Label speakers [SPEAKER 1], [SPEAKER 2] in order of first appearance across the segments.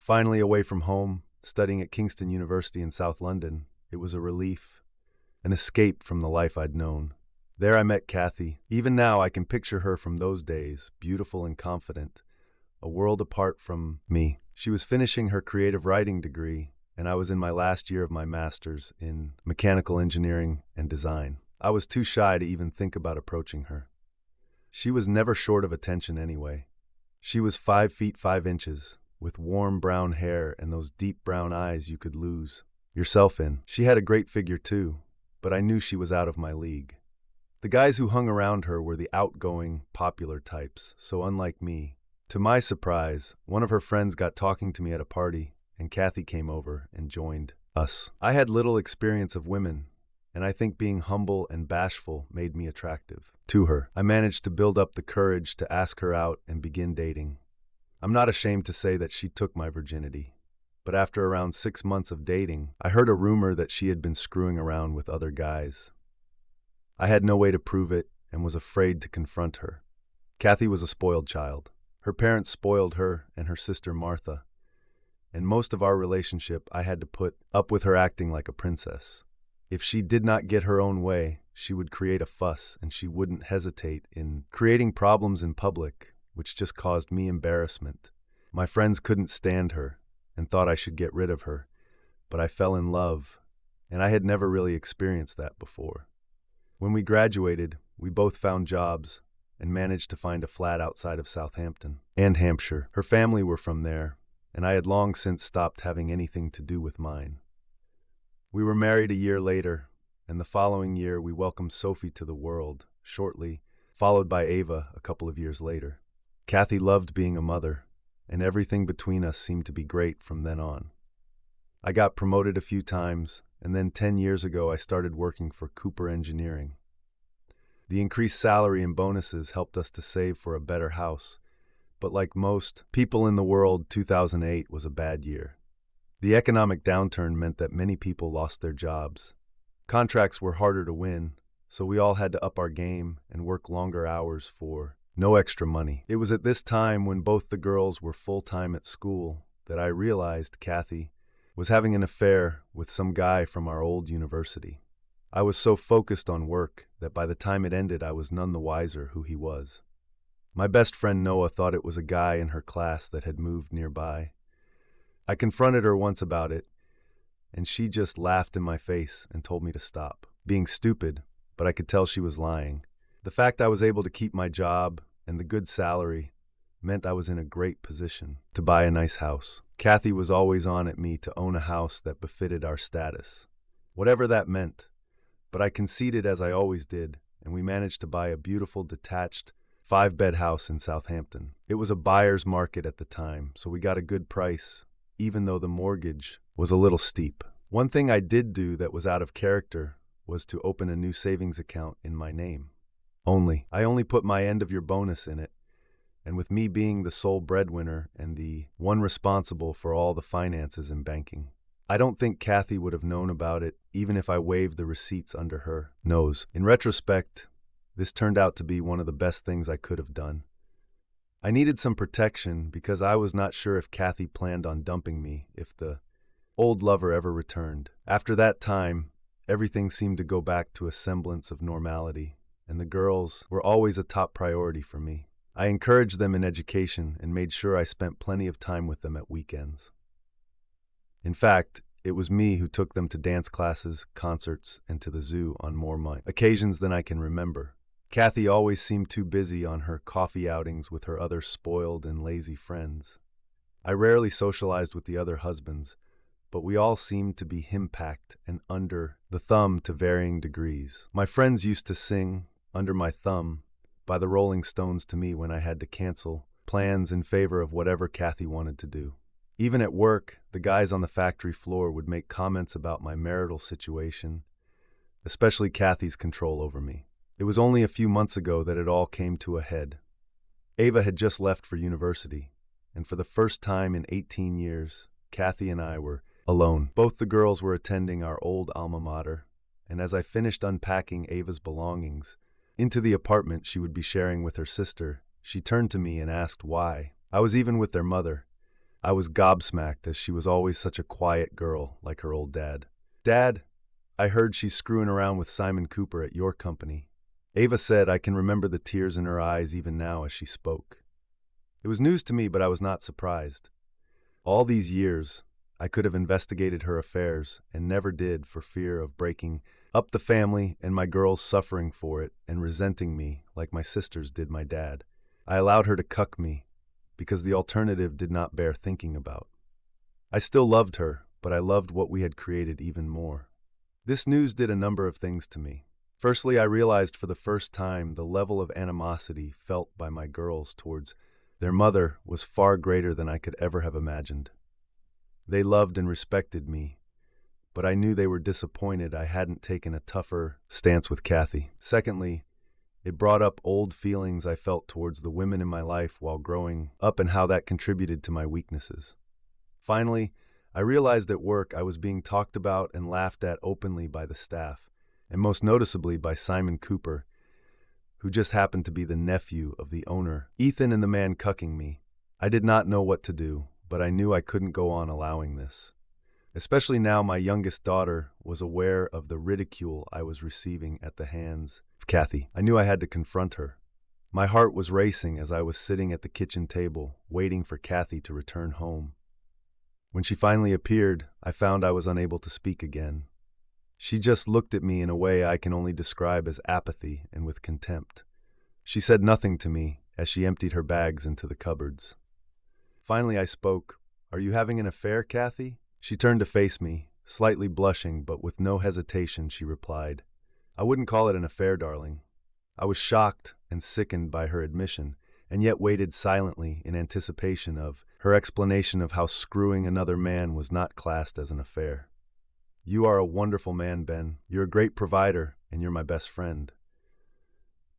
[SPEAKER 1] Finally away from home, studying at Kingston University in South London, it was a relief, an escape from the life I'd known. There I met Kathy. Even now I can picture her from those days, beautiful and confident, a world apart from me. She was finishing her creative writing degree, and I was in my last year of my master's in mechanical engineering and design. I was too shy to even think about approaching her. She was never short of attention anyway. She was 5 feet 5 inches, with warm brown hair and those deep brown eyes you could lose yourself in. She had a great figure too, but I knew she was out of my league. The guys who hung around her were the outgoing, popular types, so unlike me. To my surprise, one of her friends got talking to me at a party, and Kathy came over and joined us. I had little experience of women, and I think being humble and bashful made me attractive to her. I managed to build up the courage to ask her out and begin dating. I'm not ashamed to say that she took my virginity, but after around 6 months of dating, I heard a rumor that she had been screwing around with other guys. I had no way to prove it and was afraid to confront her. Kathy was a spoiled child. Her parents spoiled her and her sister Martha, and most of our relationship I had to put up with her acting like a princess. If she did not get her own way, she would create a fuss, and she wouldn't hesitate in creating problems in public, which just caused me embarrassment. My friends couldn't stand her and thought I should get rid of her, but I fell in love, and I had never really experienced that before. When we graduated, we both found jobs and managed to find a flat outside of Southampton and Hampshire. Her family were from there, and I had long since stopped having anything to do with mine. We were married a year later, and the following year we welcomed Sophie to the world, shortly, followed by Ava a couple of years later. Kathy loved being a mother, and everything between us seemed to be great from then on. I got promoted a few times, and then 10 years ago I started working for Cooper Engineering. The increased salary and bonuses helped us to save for a better house, but like most people in the world, 2008 was a bad year. The economic downturn meant that many people lost their jobs. Contracts were harder to win, so we all had to up our game and work longer hours for no extra money. It was at this time, when both the girls were full-time at school, that I realized Kathy was having an affair with some guy from our old university. I was so focused on work that by the time it ended I was none the wiser who he was. My best friend Noah thought it was a guy in her class that had moved nearby. I confronted her once about it, and she just laughed in my face and told me to stop being stupid, but I could tell she was lying. The fact I was able to keep my job and the good salary meant I was in a great position to buy a nice house. Kathy was always on at me to own a house that befitted our status, whatever that meant, but I conceded as I always did, and we managed to buy a beautiful detached 5-bed house in Southampton. It was a buyer's market at the time, so we got a good price, even though the mortgage was a little steep. One thing I did do that was out of character was to open a new savings account in my name. I only put my end of your bonus in it, and with me being the sole breadwinner and the one responsible for all the finances in banking, I don't think Kathy would have known about it even if I waved the receipts under her nose. In retrospect, this turned out to be one of the best things I could have done. I needed some protection because I was not sure if Kathy planned on dumping me if the old lover ever returned. After that time, everything seemed to go back to a semblance of normality, and the girls were always a top priority for me. I encouraged them in education and made sure I spent plenty of time with them at weekends. In fact, it was me who took them to dance classes, concerts, and to the zoo on more occasions than I can remember. Kathy always seemed too busy on her coffee outings with her other spoiled and lazy friends. I rarely socialized with the other husbands, but we all seemed to be him-packed and under the thumb to varying degrees. My friends used to sing "Under My Thumb" by the Rolling Stones to me when I had to cancel plans in favor of whatever Kathy wanted to do. Even at work, the guys on the factory floor would make comments about my marital situation, especially Kathy's control over me. It was only a few months ago that it all came to a head. Ava had just left for university, and for the first time in 18 years, Kathy and I were alone. Both the girls were attending our old alma mater, and as I finished unpacking Ava's belongings into the apartment she would be sharing with her sister, she turned to me and asked why I was even with their mother. I was gobsmacked, as she was always such a quiet girl, like her old dad. "Dad, I heard she's screwing around with Simon Cooper at your company." Ava said. I can remember the tears in her eyes even now as she spoke. It was news to me, but I was not surprised. All these years, I could have investigated her affairs and never did for fear of breaking up the family and my girls suffering for it and resenting me like my sisters did my dad. I allowed her to cuck me because the alternative did not bear thinking about. I still loved her, but I loved what we had created even more. This news did a number of things to me. Firstly, I realized for the first time the level of animosity felt by my girls towards their mother was far greater than I could ever have imagined. They loved and respected me, but I knew they were disappointed I hadn't taken a tougher stance with Kathy. Secondly, it brought up old feelings I felt towards the women in my life while growing up and how that contributed to my weaknesses. Finally, I realized at work I was being talked about and laughed at openly by the staff, and most noticeably by Simon Cooper, who just happened to be the nephew of the owner, Ethan, and the man cucking me. I did not know what to do, but I knew I couldn't go on allowing this. Especially now my youngest daughter was aware of the ridicule I was receiving at the hands of Kathy. I knew I had to confront her. My heart was racing as I was sitting at the kitchen table, waiting for Kathy to return home. When she finally appeared, I found I was unable to speak again. She just looked at me in a way I can only describe as apathy and with contempt. She said nothing to me as she emptied her bags into the cupboards. Finally I spoke. "Are you having an affair, Kathy?" She turned to face me, slightly blushing, but with no hesitation she replied, "I wouldn't call it an affair, darling." I was shocked and sickened by her admission, and yet waited silently in anticipation of her explanation of how screwing another man was not classed as an affair. "You are a wonderful man, Ben. You're a great provider, and you're my best friend.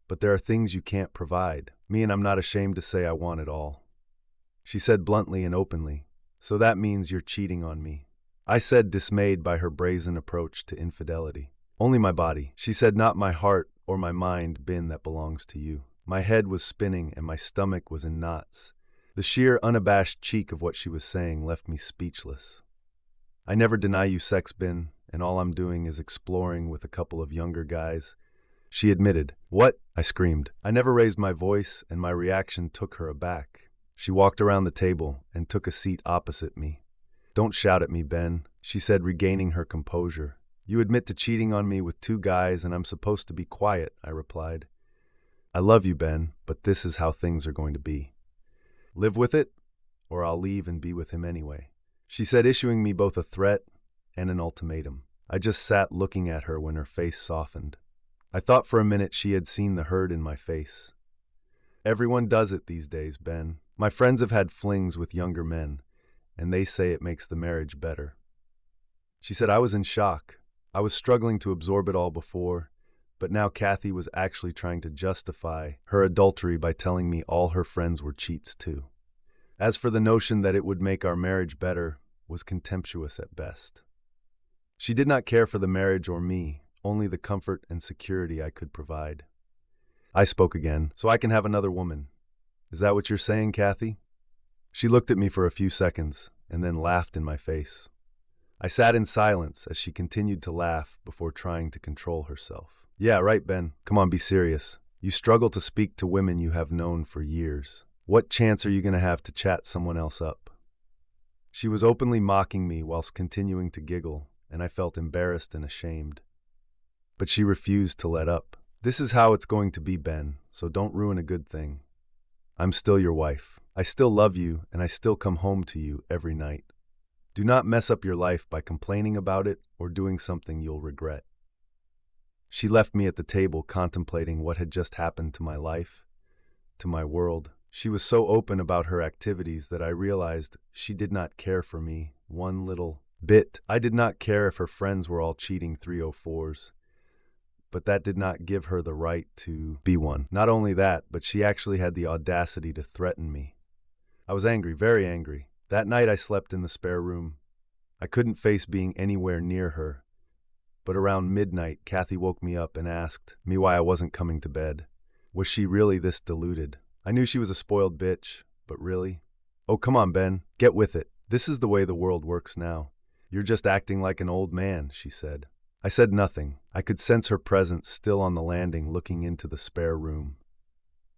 [SPEAKER 1] But there are things you can't provide. Me, and I'm not ashamed to say I want it all." She said bluntly and openly, "So that means you're cheating on me?" I said, dismayed by her brazen approach to infidelity. "Only my body," she said, "not my heart or my mind, Ben, that belongs to you." My head was spinning and my stomach was in knots. The sheer, unabashed cheek of what she was saying left me speechless. "I never deny you sex, Ben, and all I'm doing is exploring with a couple of younger guys," she admitted. "What?" I screamed. I never raised my voice, and my reaction took her aback. She walked around the table and took a seat opposite me. "Don't shout at me, Ben," she said, regaining her composure. "You admit to cheating on me with 2 guys, and I'm supposed to be quiet," I replied. "I love you, Ben, but this is how things are going to be. Live with it, or I'll leave and be with him anyway," she said, issuing me both a threat and an ultimatum. I just sat looking at her when her face softened. I thought for a minute she had seen the hurt in my face. "Everyone does it these days, Ben. My friends have had flings with younger men, and they say it makes the marriage better." She said. I was in shock. I was struggling to absorb it all before, but now Kathy was actually trying to justify her adultery by telling me all her friends were cheats too. As for the notion that it would make our marriage better, was contemptuous at best. She did not care for the marriage or me, only the comfort and security I could provide. I spoke again. "So I can have another woman. Is that what you're saying, Kathy?" She looked at me for a few seconds and then laughed in my face. I sat in silence as she continued to laugh before trying to control herself. "Yeah, right, Ben. Come on, be serious. You struggle to speak to women you have known for years. What chance are you going to have to chat someone else up?" She was openly mocking me whilst continuing to giggle, and I felt embarrassed and ashamed. But she refused to let up. "This is how it's going to be, Ben, so don't ruin a good thing. I'm still your wife. I still love you, and I still come home to you every night. Do not mess up your life by complaining about it or doing something you'll regret." She left me at the table contemplating what had just happened to my life, to my world. She was so open about her activities that I realized she did not care for me one little bit. I did not care if her friends were all cheating 304s, but that did not give her the right to be one. Not only that, but she actually had the audacity to threaten me. I was angry, very angry. That night I slept in the spare room. I couldn't face being anywhere near her. But around midnight, Kathy woke me up and asked me why I wasn't coming to bed. Was she really this deluded? I knew she was a spoiled bitch, but really? "Oh, come on, Ben. Get with it. This is the way the world works now. You're just acting like an old man," she said. I said nothing. I could sense her presence still on the landing, looking into the spare room.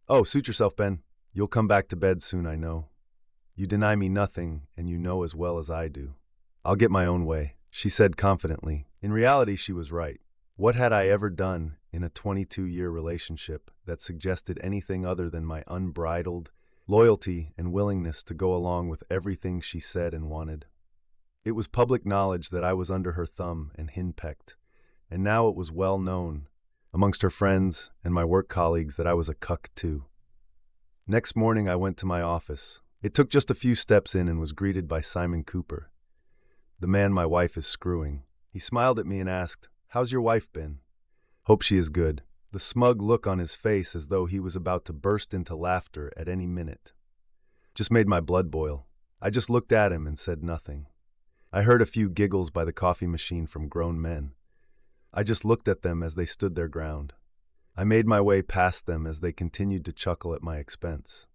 [SPEAKER 1] "Oh, suit yourself, Ben. You'll come back to bed soon, I know. You deny me nothing, and you know as well as I do. I'll get my own way," she said confidently. In reality, she was right. What had I ever done in a 22-year relationship that suggested anything other than my unbridled loyalty and willingness to go along with everything she said and wanted? It was public knowledge that I was under her thumb and henpecked, and now it was well known amongst her friends and my work colleagues that I was a cuck too. Next morning I went to my office. It took just a few steps in and was greeted by Simon Cooper, the man my wife is screwing. He smiled at me and asked, "How's your wife been?" "Hope she is good." The smug look on his face as though he was about to burst into laughter at any minute just made my blood boil. I just looked at him and said nothing. I heard a few giggles by the coffee machine from grown men. I just looked at them as they stood their ground. I made my way past them as they continued to chuckle at my expense.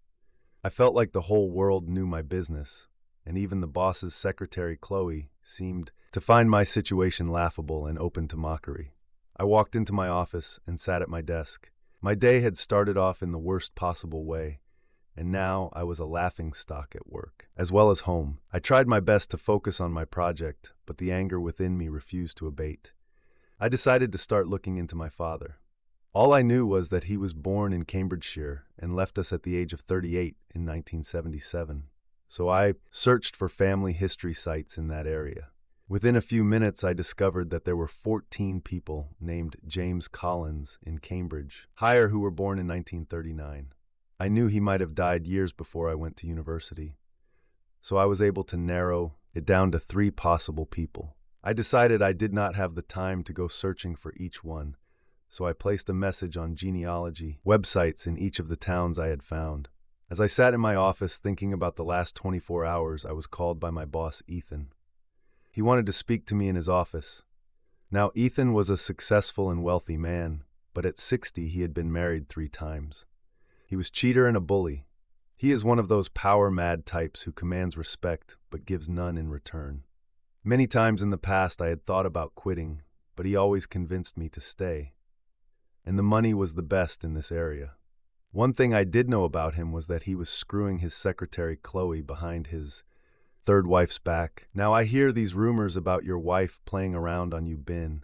[SPEAKER 1] I felt like the whole world knew my business, and even the boss's secretary, Chloe, seemed to find my situation laughable and open to mockery. I walked into my office and sat at my desk. My day had started off in the worst possible way, and now I was a laughingstock at work, as well as home. I tried my best to focus on my project, but the anger within me refused to abate. I decided to start looking into my father. All I knew was that he was born in Cambridgeshire and left us at the age of 38 in 1977. So I searched for family history sites in that area. Within a few minutes, I discovered that there were 14 people named James Collins in Cambridgeshire who were born in 1939. I knew he might have died years before I went to university, so I was able to narrow it down to 3 possible people. I decided I did not have the time to go searching for each one, so I placed a message on genealogy websites in each of the towns I had found. As I sat in my office thinking about the last 24 hours, I was called by my boss, Ethan. He wanted to speak to me in his office. Now, Ethan was a successful and wealthy man, but at 60 he had been married 3 times. He was a cheater and a bully. He is one of those power-mad types who commands respect but gives none in return. Many times in the past I had thought about quitting, but he always convinced me to stay. And the money was the best in this area. One thing I did know about him was that he was screwing his secretary Chloe behind his 3rd wife's back. "Now I hear these rumors about your wife playing around on you, Ben,"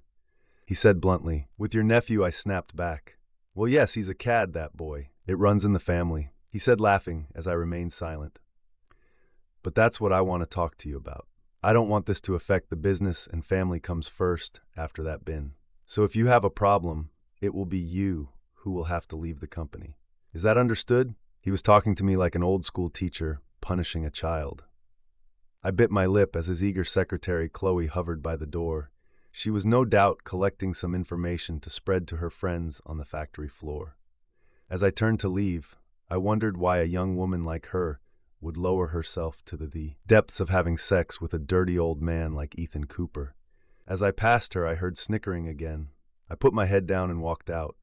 [SPEAKER 1] he said bluntly. "With your nephew," I snapped back. "Well, yes, he's a cad, that boy. It runs in the family," he said, laughing as I remained silent. "But that's what I want to talk to you about. I don't want this to affect the business, and family comes first after that, Ben. So if you have a problem, it will be you who will have to leave the company. Is that understood?" He was talking to me like an old-school teacher punishing a child. I bit my lip as his eager secretary Chloe hovered by the door. She was no doubt collecting some information to spread to her friends on the factory floor. As I turned to leave, I wondered why a young woman like her would lower herself to the depths of having sex with a dirty old man like Ethan Cooper. As I passed her, I heard snickering again. I put my head down and walked out.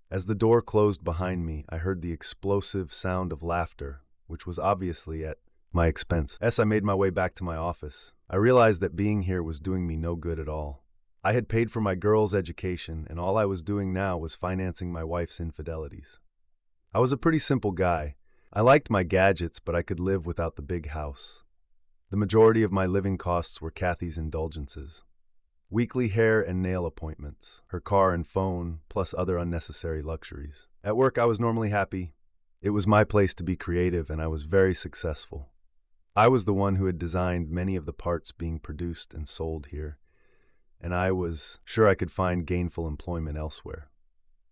[SPEAKER 1] As the door closed behind me, I heard the explosive sound of laughter, which was obviously at my expense. As I made my way back to my office, I realized that being here was doing me no good at all. I had paid for my girl's education, and all I was doing now was financing my wife's infidelities. I was a pretty simple guy. I liked my gadgets, but I could live without the big house. The majority of my living costs were Kathy's indulgences. Weekly hair and nail appointments, her car and phone, plus other unnecessary luxuries. At work, I was normally happy. It was my place to be creative, and I was very successful. I was the one who had designed many of the parts being produced and sold here, and I was sure I could find gainful employment elsewhere.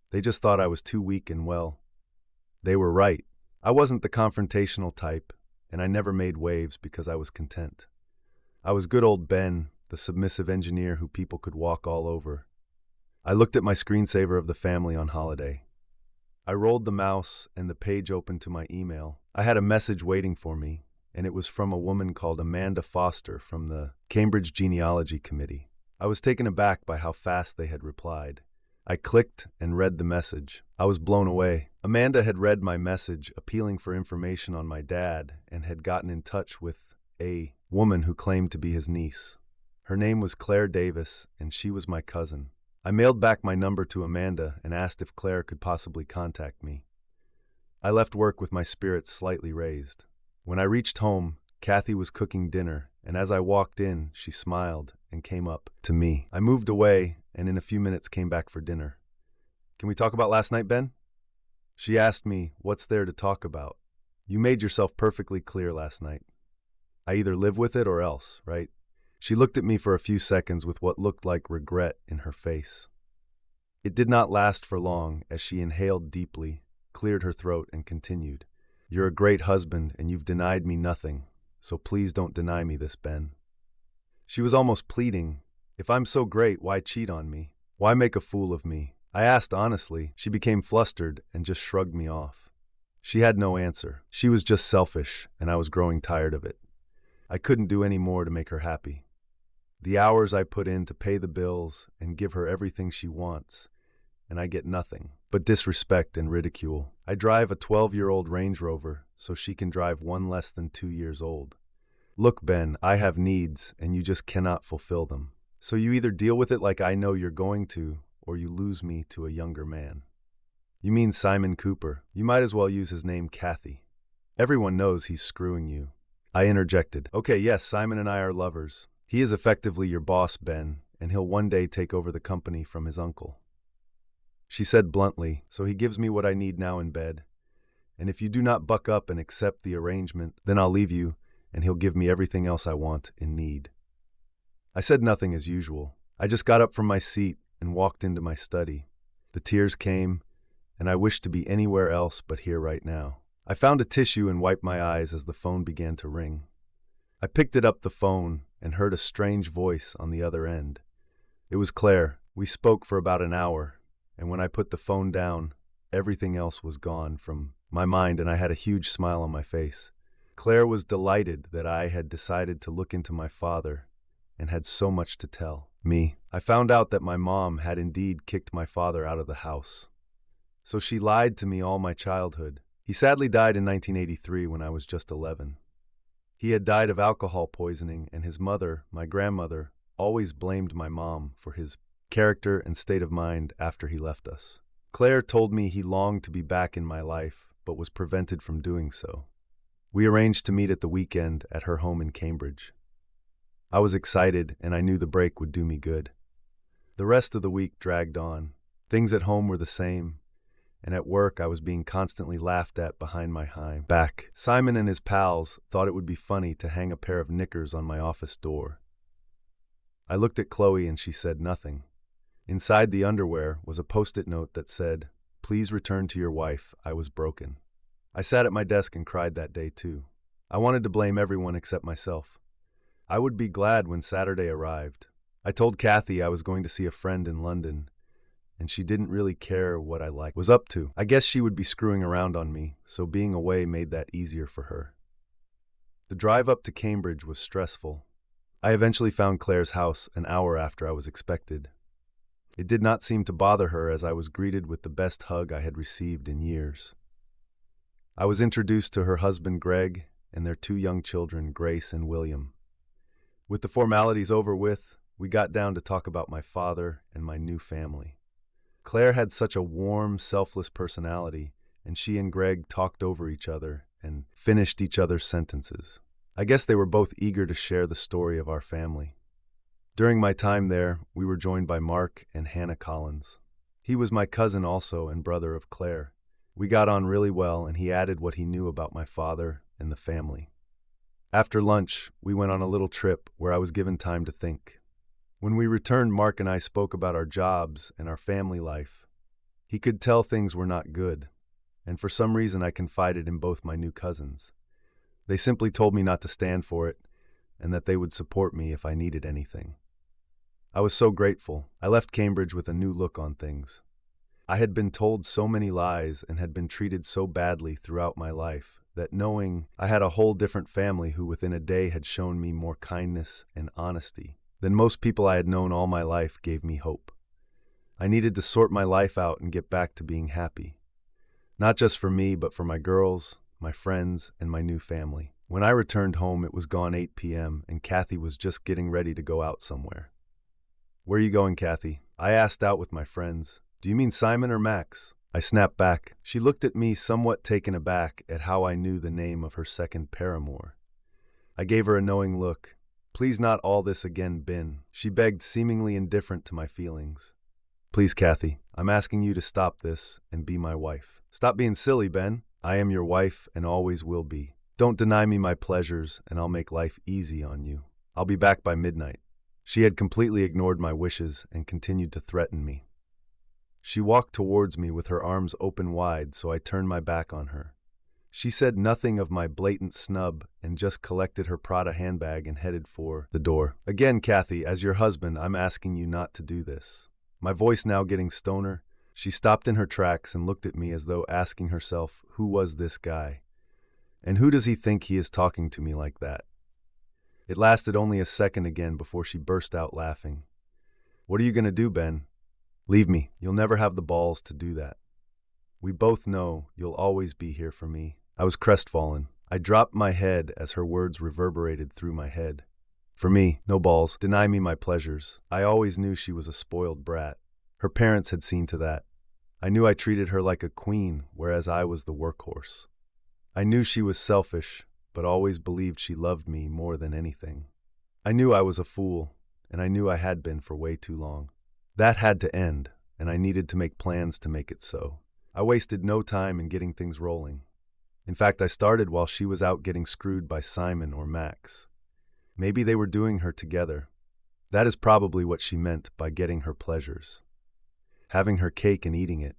[SPEAKER 1] They just thought I was too weak and well. They were right. I wasn't the confrontational type, and I never made waves because I was content. I was good old Ben, the submissive engineer who people could walk all over. I looked at my screensaver of the family on holiday. I rolled the mouse and the page opened to my email. I had a message waiting for me, and it was from a woman called Amanda Foster from the Cambridge Genealogy Committee. I was taken aback by how fast they had replied. I clicked and read the message. I was blown away. Amanda had read my message appealing for information on my dad and had gotten in touch with a woman who claimed to be his niece. Her name was Claire Davis, and she was my cousin. I mailed back my number to Amanda and asked if Claire could possibly contact me. I left work with my spirits slightly raised. When I reached home, Kathy was cooking dinner, and as I walked in, she smiled and came up to me. I moved away, and in a few minutes came back for dinner. "Can we talk about last night, Ben?" She asked me, "What's there to talk about? You made yourself perfectly clear last night. I either live with it or else, right?" She looked at me for a few seconds with what looked like regret in her face. It did not last for long as she inhaled deeply, cleared her throat, and continued. "You're a great husband, and you've denied me nothing, so please don't deny me this, Ben." She was almost pleading. If I'm so great, why cheat on me? Why make a fool of me? I asked honestly. She became flustered and just shrugged me off. She had no answer. She was just selfish, and I was growing tired of it. I couldn't do any more to make her happy. The hours I put in to pay the bills and give her everything she wants, and I get nothing but disrespect and ridicule. I drive a 12-year-old Range Rover so she can drive one less than 2 years old. Look, Ben, I have needs, and you just cannot fulfill them. So you either deal with it like I know you're going to, or you lose me to a younger man. You mean Simon Cooper? You might as well use his name, Kathy. Everyone knows he's screwing you. I interjected. Okay, yes, Simon and I are lovers. He is effectively your boss, Ben, and he'll one day take over the company from his uncle. She said bluntly, so he gives me what I need now in bed. And if you do not buck up and accept the arrangement, then I'll leave you, and he'll give me everything else I want and need. I said nothing as usual. I just got up from my seat and walked into my study. The tears came, and I wished to be anywhere else but here right now. I found a tissue and wiped my eyes as the phone began to ring. I picked it up the phone and heard a strange voice on the other end. It was Claire. We spoke for about an hour, and when I put the phone down, everything else was gone from my mind, and I had a huge smile on my face. Claire was delighted that I had decided to look into my father and had so much to tell me. I found out that my mom had indeed kicked my father out of the house. So she lied to me all my childhood. He sadly died in 1983 when I was just 11. He had died of alcohol poisoning, and his mother, my grandmother, always blamed my mom for his character and state of mind after he left us. Claire told me he longed to be back in my life, but was prevented from doing so. We arranged to meet at the weekend at her home in Cambridge. I was excited, and I knew the break would do me good. The rest of the week dragged on. Things at home were the same, and at work I was being constantly laughed at behind my back. Simon and his pals thought it would be funny to hang a pair of knickers on my office door. I looked at Chloe and she said nothing. Inside the underwear was a post-it note that said, "Please return to your wife, I was broken." I sat at my desk and cried that day too. I wanted to blame everyone except myself. I would be glad when Saturday arrived. I told Kathy I was going to see a friend in London, and she didn't really care what I was up to. I guess she would be screwing around on me, so being away made that easier for her. The drive up to Cambridge was stressful. I eventually found Claire's house an hour after I was expected. It did not seem to bother her as I was greeted with the best hug I had received in years. I was introduced to her husband Greg and their 2 young children, Grace and William. With the formalities over with, we got down to talk about my father and my new family. Claire had such a warm, selfless personality, and she and Greg talked over each other and finished each other's sentences. I guess they were both eager to share the story of our family. During my time there, we were joined by Mark and Hannah Collins. He was my cousin also and brother of Claire. We got on really well, and he added what he knew about my father and the family. After lunch, we went on a little trip where I was given time to think. When we returned, Mark and I spoke about our jobs and our family life. He could tell things were not good, and for some reason I confided in both my new cousins. They simply told me not to stand for it, and that they would support me if I needed anything. I was so grateful. I left Cambridge with a new look on things. I had been told so many lies and had been treated so badly throughout my life that knowing I had a whole different family who within a day had shown me more kindness and honesty than most people I had known all my life gave me hope. I needed to sort my life out and get back to being happy. Not just for me, but for my girls, my friends, and my new family. When I returned home, it was gone 8 p.m., and Kathy was just getting ready to go out somewhere. "Where are you going, Kathy?" I asked out with my friends. "Do you mean Simon or Max?" I snapped back. She looked at me somewhat taken aback at how I knew the name of her second paramour. I gave her a knowing look. "Please not all this again, Ben," she begged, seemingly indifferent to my feelings. "Please, Kathy, I'm asking you to stop this and be my wife." "Stop being silly, Ben. I am your wife and always will be. Don't deny me my pleasures and I'll make life easy on you. I'll be back by midnight." She had completely ignored my wishes and continued to threaten me. She walked towards me with her arms open wide, so I turned my back on her. She said nothing of my blatant snub and just collected her Prada handbag and headed for the door. "Again, Kathy, as your husband, I'm asking you not to do this." My voice now getting stoner, she stopped in her tracks and looked at me as though asking herself, who was this guy? And who does he think he is talking to me like that? It lasted only a second again before she burst out laughing. "What are you going to do, Ben?" "Leave me. You'll never have the balls to do that. We both know you'll always be here for me." I was crestfallen. I dropped my head as her words reverberated through my head. "For me, no balls. Deny me my pleasures." I always knew she was a spoiled brat. Her parents had seen to that. I knew I treated her like a queen, whereas I was the workhorse. I knew she was selfish, but always believed she loved me more than anything. I knew I was a fool, and I knew I had been for way too long. That had to end, and I needed to make plans to make it so. I wasted no time in getting things rolling. In fact, I started while she was out getting screwed by Simon or Max. Maybe they were doing her together. That is probably what she meant by getting her pleasures. Having her cake and eating it.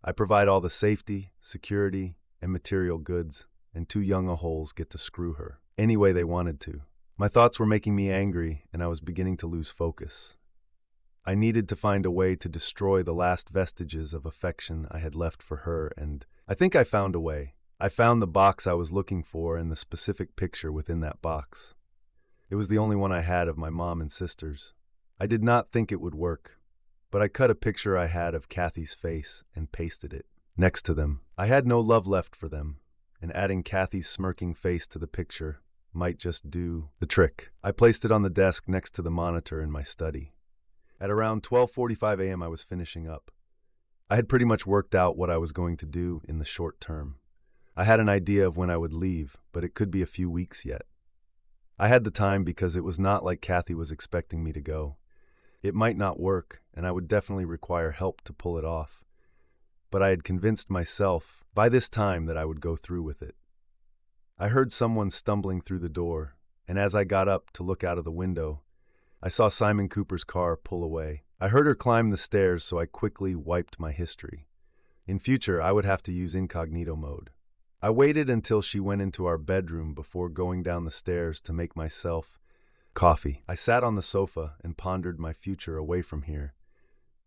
[SPEAKER 1] I provide all the safety, security, and material goods, and two young a-holes get to screw her any way they wanted to. My thoughts were making me angry, and I was beginning to lose focus. I needed to find a way to destroy the last vestiges of affection I had left for her, and I think I found a way. I found the box I was looking for and the specific picture within that box. It was the only one I had of my mom and sisters. I did not think it would work, but I cut a picture I had of Kathy's face and pasted it next to them. I had no love left for them, and adding Kathy's smirking face to the picture might just do the trick. I placed it on the desk next to the monitor in my study. At around 12:45 a.m. I was finishing up. I had pretty much worked out what I was going to do in the short term. I had an idea of when I would leave, but it could be a few weeks yet. I had the time because it was not like Kathy was expecting me to go. It might not work, and I would definitely require help to pull it off. But I had convinced myself by this time that I would go through with it. I heard someone stumbling through the door, and as I got up to look out of the window, I saw Simon Cooper's car pull away. I heard her climb the stairs, so I quickly wiped my history. In future, I would have to use incognito mode. I waited until she went into our bedroom before going down the stairs to make myself coffee. I sat on the sofa and pondered my future away from here.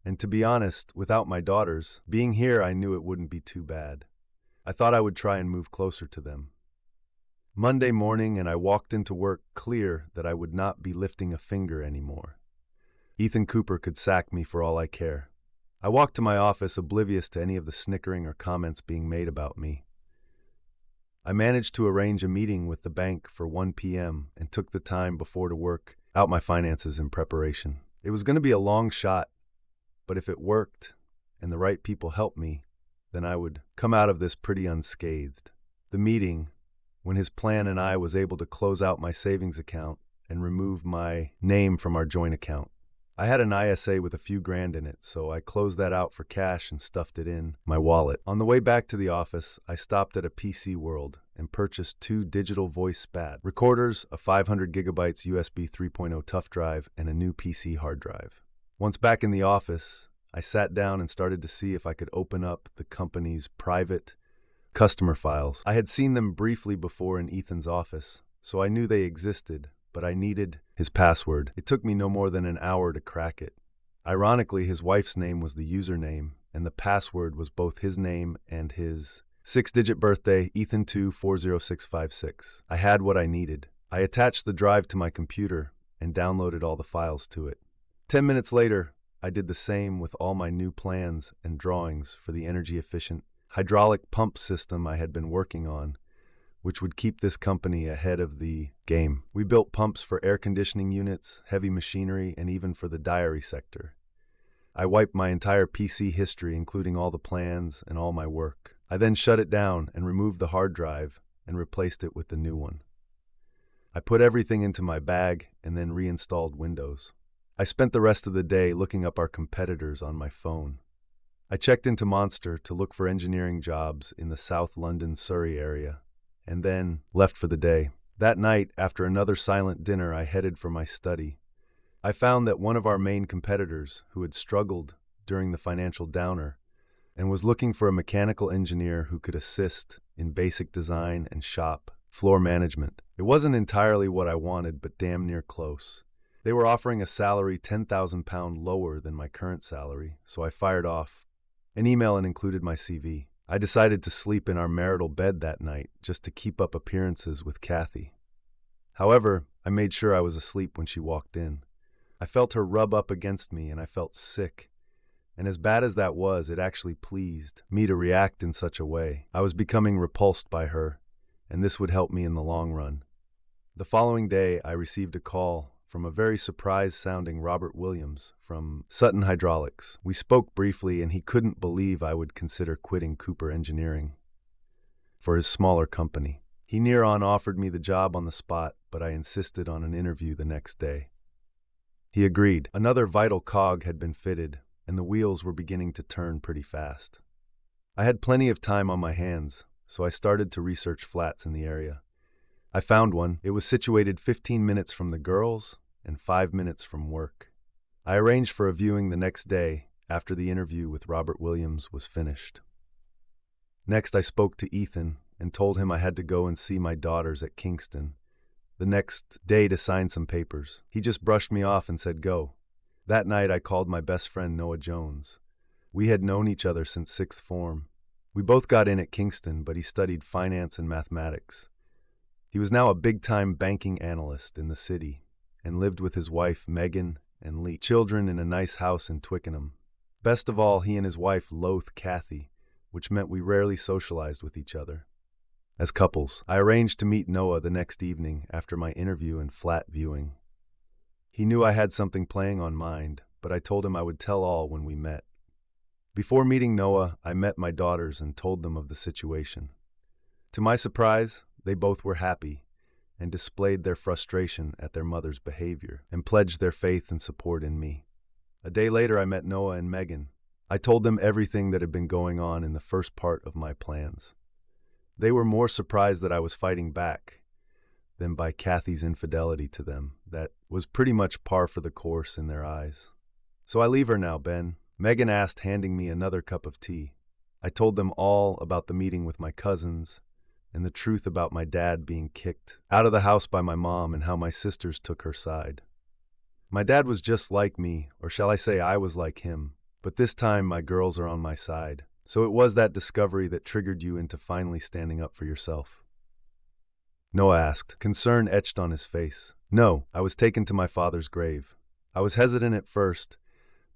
[SPEAKER 1] And to be honest, without my daughters, being here I knew it wouldn't be too bad. I thought I would try and move closer to them. Monday morning, and I walked into work clear that I would not be lifting a finger anymore. Ethan Cooper could sack me for all I care. I walked to my office oblivious to any of the snickering or comments being made about me. I managed to arrange a meeting with the bank for 1 p.m. and took the time before to work out my finances in preparation. It was going to be a long shot, but if it worked and the right people helped me, then I would come out of this pretty unscathed. The meeting, when his plan and I was able to close out my savings account and remove my name from our joint account. I had an ISA with a few grand in it, so I closed that out for cash and stuffed it in my wallet. On the way back to the office, I stopped at a PC World and purchased 2 digital voice SPAT recorders, a 500 gigabytes USB 3.0 tough drive, and a new PC hard drive. Once back in the office, I sat down and started to see if I could open up the company's private customer files. I had seen them briefly before in Ethan's office, so I knew they existed, but I needed his password. It took me no more than an hour to crack it. Ironically, his wife's name was the username, and the password was both his name and his 6-digit birthday, Ethan240656. I had what I needed. I attached the drive to my computer and downloaded all the files to it. 10 minutes later, I did the same with all my new plans and drawings for the energy-efficient hydraulic pump system I had been working on, which would keep this company ahead of the game. We built pumps for air conditioning units, heavy machinery, and even for the dairy sector. I wiped my entire PC history, including all the plans and all my work. I then shut it down and removed the hard drive and replaced it with the new one. I put everything into my bag and then reinstalled Windows. I spent the rest of the day looking up our competitors on my phone. I checked into Monster to look for engineering jobs in the South London, Surrey area, and then left for the day. That night, after another silent dinner, I headed for my study. I found that one of our main competitors, who had struggled during the financial downer and was looking for a mechanical engineer who could assist in basic design and shop floor management. It wasn't entirely what I wanted, but damn near close. They were offering a salary £10,000 lower than my current salary, so I fired off an email and included my CV. I decided to sleep in our marital bed that night just to keep up appearances with Kathy. However, I made sure I was asleep when she walked in. I felt her rub up against me and I felt sick. And as bad as that was, it actually pleased me to react in such a way. I was becoming repulsed by her, and this would help me in the long run. The following day, I received a call from a very surprised-sounding Robert Williams from Sutton Hydraulics. We spoke briefly, and he couldn't believe I would consider quitting Cooper Engineering for his smaller company. He near-on offered me the job on the spot, but I insisted on an interview the next day. He agreed. Another vital cog had been fitted, and the wheels were beginning to turn pretty fast. I had plenty of time on my hands, so I started to research flats in the area. I found one. It was situated 15 minutes from the girls and 5 minutes from work. I arranged for a viewing the next day after the interview with Robert Williams was finished. Next, I spoke to Ethan and told him I had to go and see my daughters at Kingston the next day to sign some papers. He just brushed me off and said go. That night, I called my best friend Noah Jones. We had known each other since sixth form. We both got in at Kingston, but he studied finance and mathematics. He was now a big-time banking analyst in the city and lived with his wife, Megan, and Lee, children in a nice house in Twickenham. Best of all, he and his wife loathed Kathy, which meant we rarely socialized with each other. As couples, I arranged to meet Noah the next evening after my interview and flat viewing. He knew I had something playing on mind, but I told him I would tell all when we met. Before meeting Noah, I met my daughters and told them of the situation. To my surprise, they both were happy and displayed their frustration at their mother's behavior and pledged their faith and support in me. A day later, I met Noah and Megan. I told them everything that had been going on in the first part of my plans. They were more surprised that I was fighting back than by Kathy's infidelity to them. That was pretty much par for the course in their eyes. So I leave her now, Ben. Megan asked, handing me another cup of tea. I told them all about the meeting with my cousins and the truth about my dad being kicked out of the house by my mom and how my sisters took her side. My dad was just like me, or shall I say I was like him, but this time my girls are on my side. So it was that discovery that triggered you into finally standing up for yourself? Noah asked, concern etched on his face. No, I was taken to my father's grave. I was hesitant at first,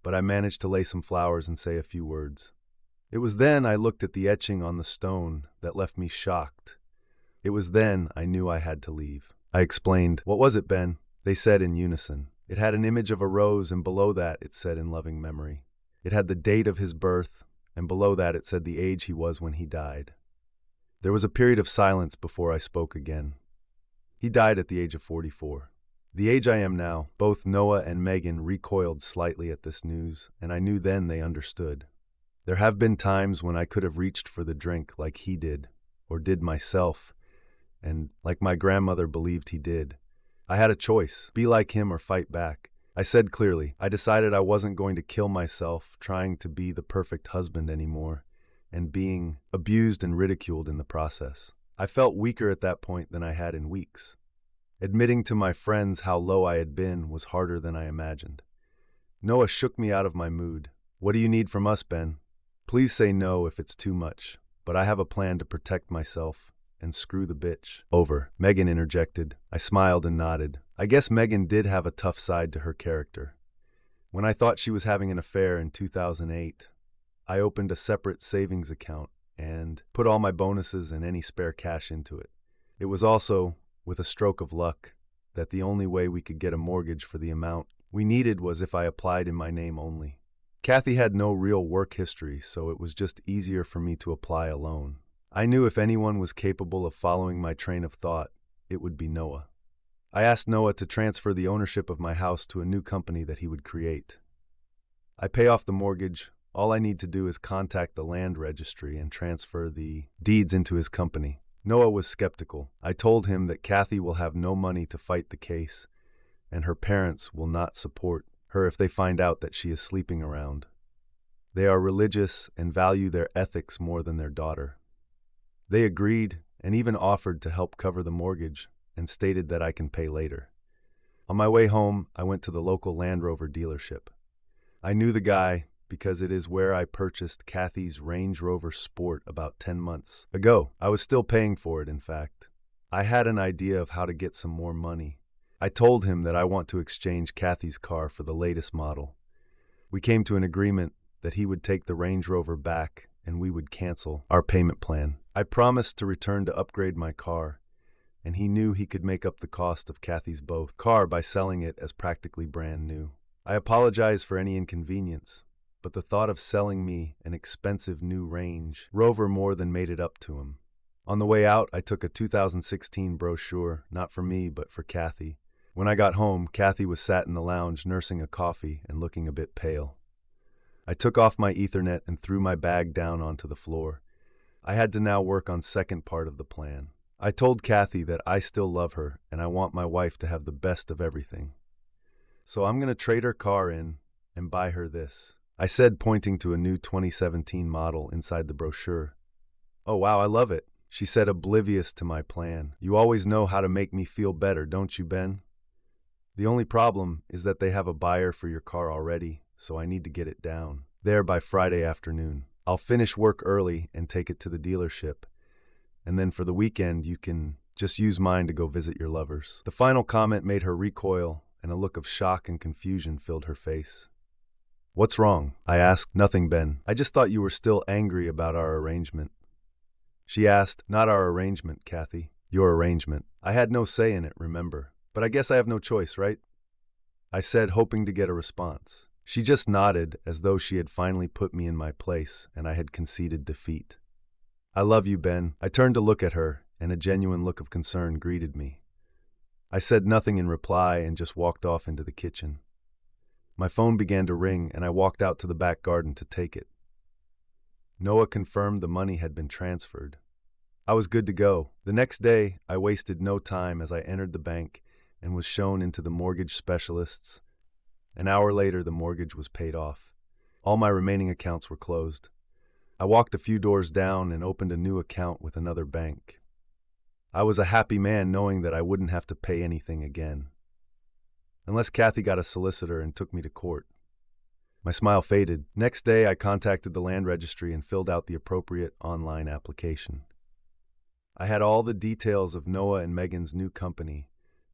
[SPEAKER 1] but I managed to lay some flowers and say a few words. It was then I looked at the etching on the stone that left me shocked. It was then I knew I had to leave. I explained, what was it, Ben? They said in unison. It had an image of a rose, and below that it said in loving memory. It had the date of his birth, and below that it said the age he was when he died. There was a period of silence before I spoke again. He died at the age of 44. The age I am now. Both Noah and Megan recoiled slightly at this news, and I knew then they understood. There have been times when I could have reached for the drink like he did, or did myself, and like my grandmother believed he did. I had a choice, be like him or fight back. I said clearly, I decided I wasn't going to kill myself trying to be the perfect husband anymore, and being abused and ridiculed in the process. I felt weaker at that point than I had in weeks. Admitting to my friends how low I had been was harder than I imagined. Noah shook me out of my mood. What do you need from us, Ben? Please say no if it's too much, but I have a plan to protect myself and screw the bitch. Over. Megan interjected. I smiled and nodded. I guess Megan did have a tough side to her character. When I thought she was having an affair in 2008, I opened a separate savings account and put all my bonuses and any spare cash into it. It was also, with a stroke of luck, that the only way we could get a mortgage for the amount we needed was if I applied in my name only. Kathy had no real work history, so it was just easier for me to apply alone. I knew if anyone was capable of following my train of thought, it would be Noah. I asked Noah to transfer the ownership of my house to a new company that he would create. I pay off the mortgage. All I need to do is contact the land registry and transfer the deeds into his company. Noah was skeptical. I told him that Kathy will have no money to fight the case, and her parents will not support her if they find out that she is sleeping around. They are religious and value their ethics more than their daughter. They agreed and even offered to help cover the mortgage and stated that I can pay later. On my way home, I went to the local Land Rover dealership. I knew the guy because it is where I purchased Kathy's Range Rover Sport about 10 months ago. I was still paying for it, in fact. I had an idea of how to get some more money. I told him that I want to exchange Kathy's car for the latest model. We came to an agreement that he would take the Range Rover back and we would cancel our payment plan. I promised to return to upgrade my car, and he knew he could make up the cost of Kathy's both car by selling it as practically brand new. I apologize for any inconvenience, but the thought of selling me an expensive new Range Rover more than made it up to him. On the way out, I took a 2016 brochure, not for me, but for Kathy. When I got home, Kathy was sat in the lounge nursing a coffee and looking a bit pale. I took off my Ethernet and threw my bag down onto the floor. I had to now work on second part of the plan. I told Kathy that I still love her and I want my wife to have the best of everything. So I'm going to trade her car in and buy her this, I said, pointing to a new 2017 model inside the brochure. Oh wow, I love it, she said, oblivious to my plan. You always know how to make me feel better, don't you, Ben? The only problem is that they have a buyer for your car already, so I need to get it down there by Friday afternoon. I'll finish work early and take it to the dealership, and then for the weekend you can just use mine to go visit your lovers. The final comment made her recoil, and a look of shock and confusion filled her face. What's wrong? I asked. Nothing, Ben. I just thought you were still angry about our arrangement. She asked. Not our arrangement, Kathy. Your arrangement. I had no say in it, remember. But I guess I have no choice, right? I said, hoping to get a response. She just nodded as though she had finally put me in my place and I had conceded defeat. I love you, Ben. I turned to look at her, and a genuine look of concern greeted me. I said nothing in reply and just walked off into the kitchen. My phone began to ring and I walked out to the back garden to take it. Noah confirmed the money had been transferred. I was good to go. The next day, I wasted no time as I entered the bank and was shown into the mortgage specialists. An hour later, the mortgage was paid off. All my remaining accounts were closed. I walked a few doors down and opened a new account with another bank. I was a happy man knowing that I wouldn't have to pay anything again. Unless Kathy got a solicitor and took me to court. My smile faded. Next day, I contacted the land registry and filled out the appropriate online application. I had all the details of Noah and Megan's new company,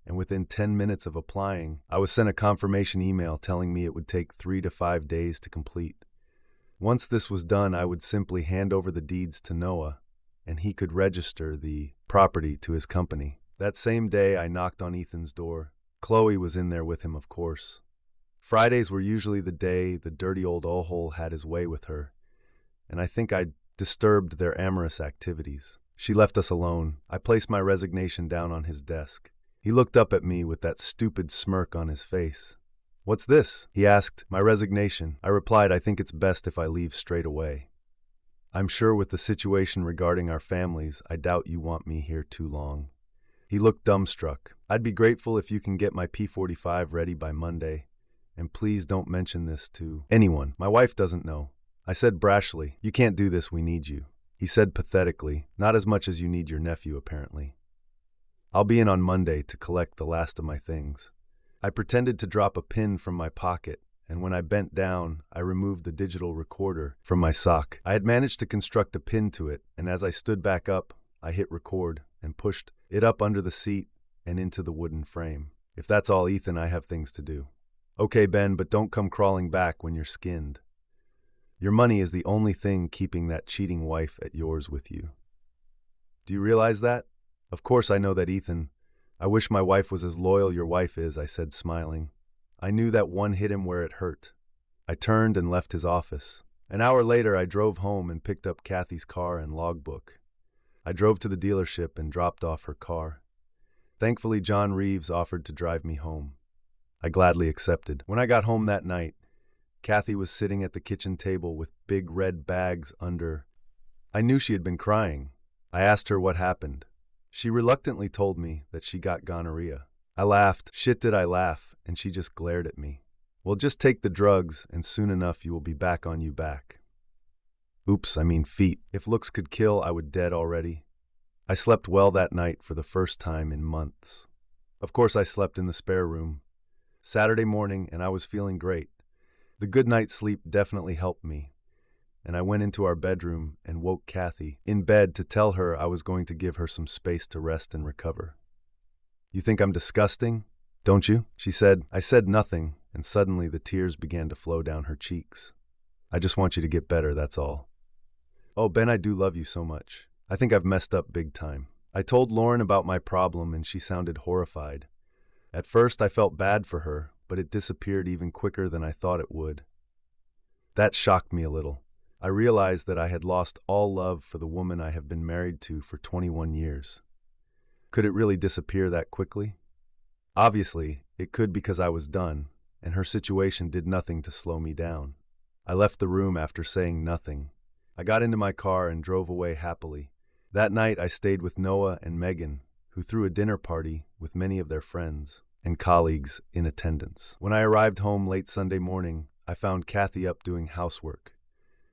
[SPEAKER 1] and within 10 minutes of applying, I was sent a confirmation email telling me it would take 3 to 5 days to complete. Once this was done, I would simply hand over the deeds to Noah, and he could register the property to his company. That same day, I knocked on Ethan's door. Chloe was in there with him, of course. Fridays were usually the day the dirty old o-hole had his way with her, and I think I disturbed their amorous activities. She left us alone. I placed my resignation down on his desk. He looked up at me with that stupid smirk on his face. What's this? He asked. My resignation. I replied, I think it's best if I leave straight away. I'm sure with the situation regarding our families, I doubt you want me here too long. He looked dumbstruck. I'd be grateful if you can get my P45 ready by Monday. And please don't mention this to anyone. My wife doesn't know. I said brashly, you can't do this, we need you. He said pathetically, not as much as you need your nephew, apparently. I'll be in on Monday to collect the last of my things. I pretended to drop a pin from my pocket, and when I bent down, I removed the digital recorder from my sock. I had managed to construct a pin to it, and as I stood back up, I hit record and pushed it up under the seat and into the wooden frame. If that's all, Ethan, I have things to do. Okay, Ben, but don't come crawling back when you're skinned. Your money is the only thing keeping that cheating wife at yours with you. Do you realize that? Of course I know that, Ethan. I wish my wife was as loyal your wife is, I said, smiling. I knew that one hit him where it hurt. I turned and left his office. An hour later, I drove home and picked up Kathy's car and logbook. I drove to the dealership and dropped off her car. Thankfully, John Reeves offered to drive me home. I gladly accepted. When I got home that night, Kathy was sitting at the kitchen table with big red bags under. I knew she had been crying. I asked her what happened. She reluctantly told me that she got gonorrhea. I laughed. Shit, did I laugh, and she just glared at me. Well, just take the drugs, and soon enough you will be back on you back. Oops, I mean feet. If looks could kill, I would dead already. I slept well that night for the first time in months. Of course, I slept in the spare room. Saturday morning, and I was feeling great. The good night's sleep definitely helped me, and I went into our bedroom and woke Kathy in bed to tell her I was going to give her some space to rest and recover. You think I'm disgusting, don't you? She said. I said nothing, and suddenly the tears began to flow down her cheeks. I just want you to get better, that's all. Oh, Ben, I do love you so much. I think I've messed up big time. I told Lauren about my problem and she sounded horrified. At first I felt bad for her, but it disappeared even quicker than I thought it would. That shocked me a little. I realized that I had lost all love for the woman I have been married to for 21 years. Could it really disappear that quickly? Obviously, it could, because I was done, and her situation did nothing to slow me down. I left the room after saying nothing. I got into my car and drove away happily. That night I stayed with Noah and Megan, who threw a dinner party with many of their friends and colleagues in attendance. When I arrived home late Sunday morning, I found Kathy up doing housework.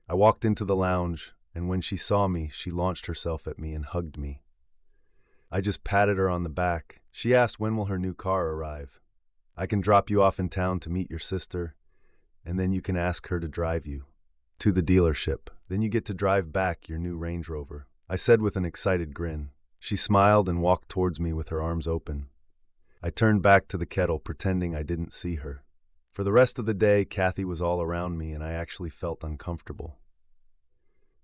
[SPEAKER 1] I walked into the lounge, and when she saw me, she launched herself at me and hugged me. I just patted her on the back. She asked, when will her new car arrive? I can drop you off in town to meet your sister, and then you can ask her to drive you to the dealership. Then you get to drive back your new Range Rover, I said with an excited grin. She smiled and walked towards me with her arms open. I turned back to the kettle, pretending I didn't see her. For the rest of the day, Kathy was all around me, and I actually felt uncomfortable.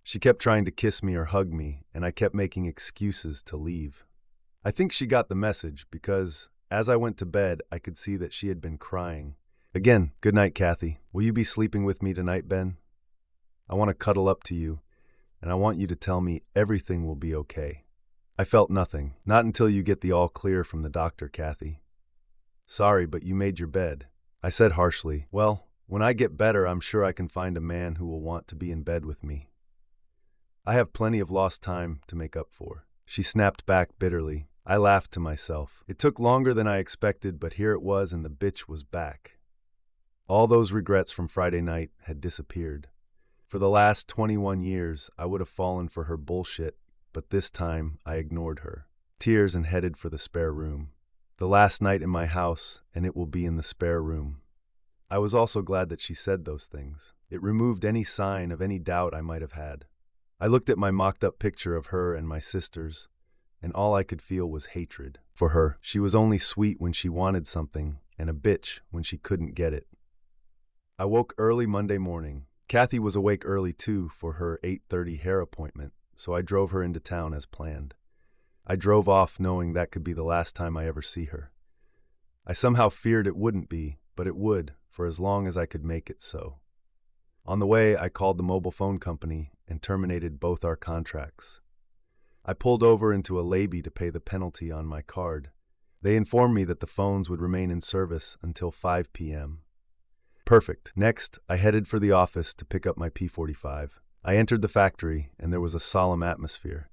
[SPEAKER 1] She kept trying to kiss me or hug me, and I kept making excuses to leave. I think she got the message, because as I went to bed, I could see that she had been crying. Again, good night, Kathy. Will you be sleeping with me tonight, Ben? I want to cuddle up to you, and I want you to tell me everything will be okay. I felt nothing. Not until you get the all clear from the doctor, Kathy. Sorry, but you made your bed, I said harshly. Well, when I get better, I'm sure I can find a man who will want to be in bed with me. I have plenty of lost time to make up for. She snapped back bitterly. I laughed to myself. It took longer than I expected, but here it was, and the bitch was back. All those regrets from Friday night had disappeared. For the last 21 years, I would have fallen for her bullshit, but this time I ignored her. Tears and headed for the spare room. The last night in my house, and it will be in the spare room. I was also glad that she said those things. It removed any sign of any doubt I might have had. I looked at my mocked-up picture of her and my sisters, and all I could feel was hatred for her. She was only sweet when she wanted something, and a bitch when she couldn't get it. I woke early Monday morning. Kathy was awake early too for her 8:30 hair appointment, so I drove her into town as planned. I drove off knowing that could be the last time I ever see her. I somehow feared it wouldn't be, but it would, for as long as I could make it so. On the way, I called the mobile phone company and terminated both our contracts. I pulled over into a lay-by to pay the penalty on my card. They informed me that the phones would remain in service until 5 p.m. Perfect. Next, I headed for the office to pick up my P45. I entered the factory, and there was a solemn atmosphere.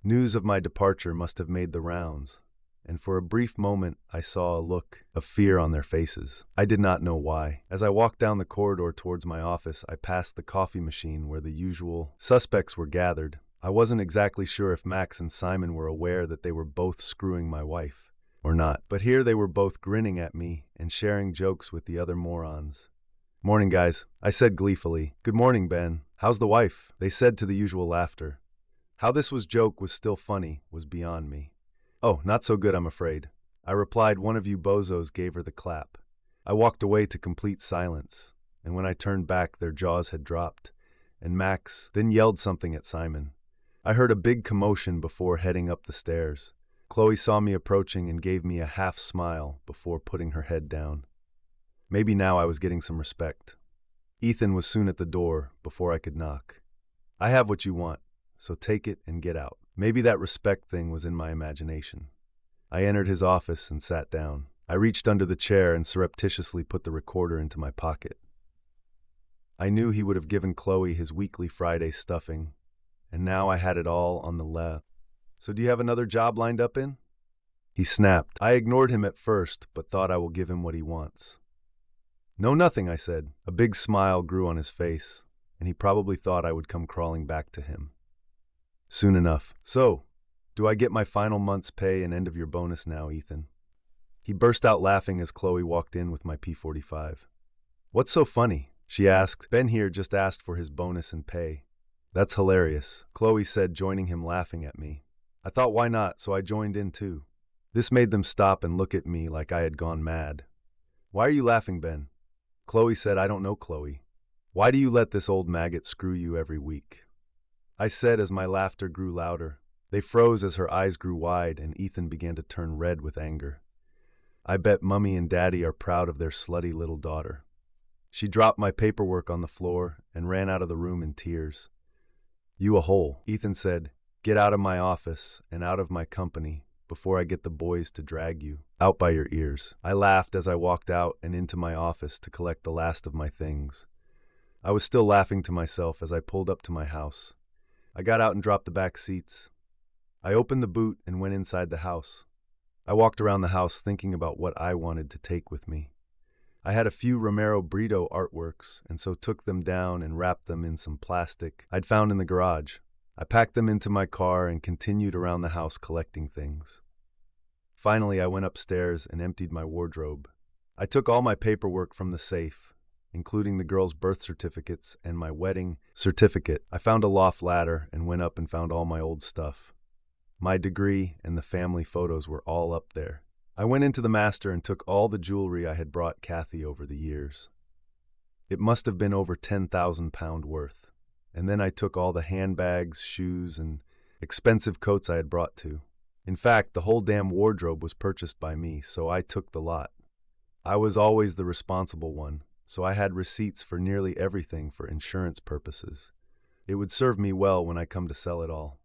[SPEAKER 1] News of my departure must have made the rounds, and for a brief moment I saw a look of fear on their faces. I did not know why. As I walked down the corridor towards my office, I passed the coffee machine where the usual suspects were gathered. I wasn't exactly sure if Max and Simon were aware that they were both screwing my wife or not, but here they were both grinning at me and sharing jokes with the other morons. Morning, guys, I said gleefully. Good morning, Ben. How's the wife? They said to the usual laughter. How this joke was still funny was beyond me. Oh, not so good, I'm afraid. I replied. One of you bozos gave her the clap. I walked away to complete silence, and when I turned back, their jaws had dropped, and Max then yelled something at Simon. I heard a big commotion before heading up the stairs. Chloe saw me approaching and gave me a half smile before putting her head down. Maybe now I was getting some respect. Ethan was soon at the door before I could knock. I have what you want, so take it and get out. Maybe that respect thing was in my imagination. I entered his office and sat down. I reached under the chair and surreptitiously put the recorder into my pocket. I knew he would have given Chloe his weekly Friday stuffing, and now I had it all on the left. So do you have another job lined up in? He snapped. I ignored him at first, but thought I will give him what he wants. No, nothing, I said. A big smile grew on his face, and he probably thought I would come crawling back to him. Soon enough. So, do I get my final month's pay and end of your bonus now, Ethan? He burst out laughing as Chloe walked in with my P45. What's so funny? She asked. Ben here just asked for his bonus and pay. That's hilarious, Chloe said, joining him laughing at me. I thought why not, so I joined in too. This made them stop and look at me like I had gone mad. Why are you laughing, Ben? Chloe said, I don't know, Chloe. Why do you let this old maggot screw you every week? I said as my laughter grew louder. They froze as her eyes grew wide and Ethan began to turn red with anger. I bet Mummy and Daddy are proud of their slutty little daughter. She dropped my paperwork on the floor and ran out of the room in tears. You a hole, Ethan said. Get out of my office and out of my company before I get the boys to drag you out by your ears. I laughed as I walked out and into my office to collect the last of my things. I was still laughing to myself as I pulled up to my house. I got out and dropped the back seats. I opened the boot and went inside the house. I walked around the house thinking about what I wanted to take with me. I had a few Romero Brito artworks and so took them down and wrapped them in some plastic I'd found in the garage. I packed them into my car and continued around the house collecting things. Finally, I went upstairs and emptied my wardrobe. I took all my paperwork from the safe, including the girls' birth certificates and my wedding certificate. I found a loft ladder and went up and found all my old stuff. My degree and the family photos were all up there. I went into the master and took all the jewelry I had brought Kathy over the years. It must have been over 10,000 pounds worth. And then I took all the handbags, shoes, and expensive coats I had brought too. In fact, the whole damn wardrobe was purchased by me, so I took the lot. I was always the responsible one, so I had receipts for nearly everything for insurance purposes. It would serve me well when I come to sell it all.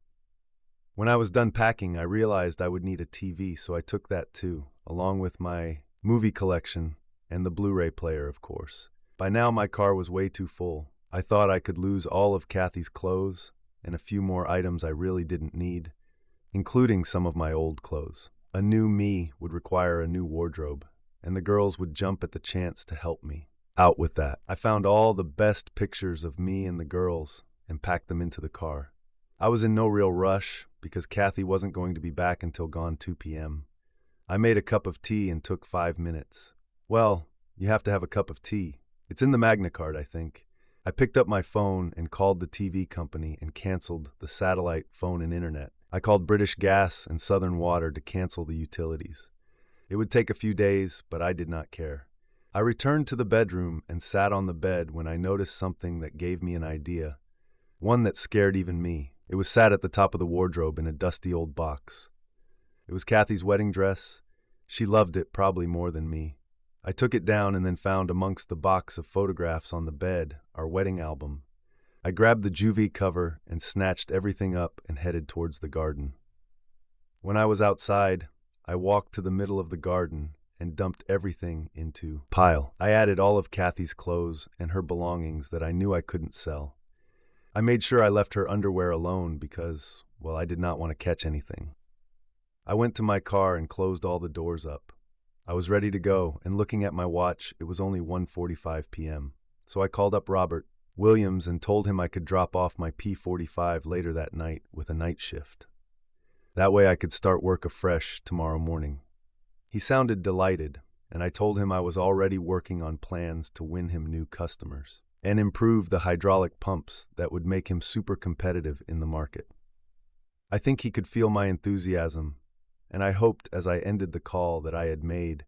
[SPEAKER 1] When I was done packing, I realized I would need a TV, so I took that too, along with my movie collection and the Blu-ray player, of course. By now, my car was way too full. I thought I could lose all of Kathy's clothes and a few more items I really didn't need, including some of my old clothes. A new me would require a new wardrobe, and the girls would jump at the chance to help me. Out with that. I found all the best pictures of me and the girls and packed them into the car. I was in no real rush because Kathy wasn't going to be back until gone 2 p.m. I made a cup of tea and took 5 minutes. Well, you have to have a cup of tea. It's in the Magna card, I think. I picked up my phone and called the TV company and canceled the satellite, phone, and internet. I called British Gas and Southern Water to cancel the utilities. It would take a few days, but I did not care. I returned to the bedroom and sat on the bed when I noticed something that gave me an idea. One that scared even me. It was sat at the top of the wardrobe in a dusty old box. It was Kathy's wedding dress. She loved it probably more than me. I took it down and then found amongst the box of photographs on the bed our wedding album. I grabbed the juvie cover and snatched everything up and headed towards the garden. When I was outside, I walked to the middle of the garden and dumped everything into a pile. I added all of Kathy's clothes and her belongings that I knew I couldn't sell. I made sure I left her underwear alone because, well, I did not want to catch anything. I went to my car and closed all the doors up. I was ready to go, and looking at my watch, it was only 1:45 p.m. So I called up Robert Williams and told him I could drop off my P45 later that night with a night shift. That way I could start work afresh tomorrow morning. He sounded delighted, and I told him I was already working on plans to win him new customers and improve the hydraulic pumps that would make him super competitive in the market. I think he could feel my enthusiasm, and I hoped as I ended the call that I had made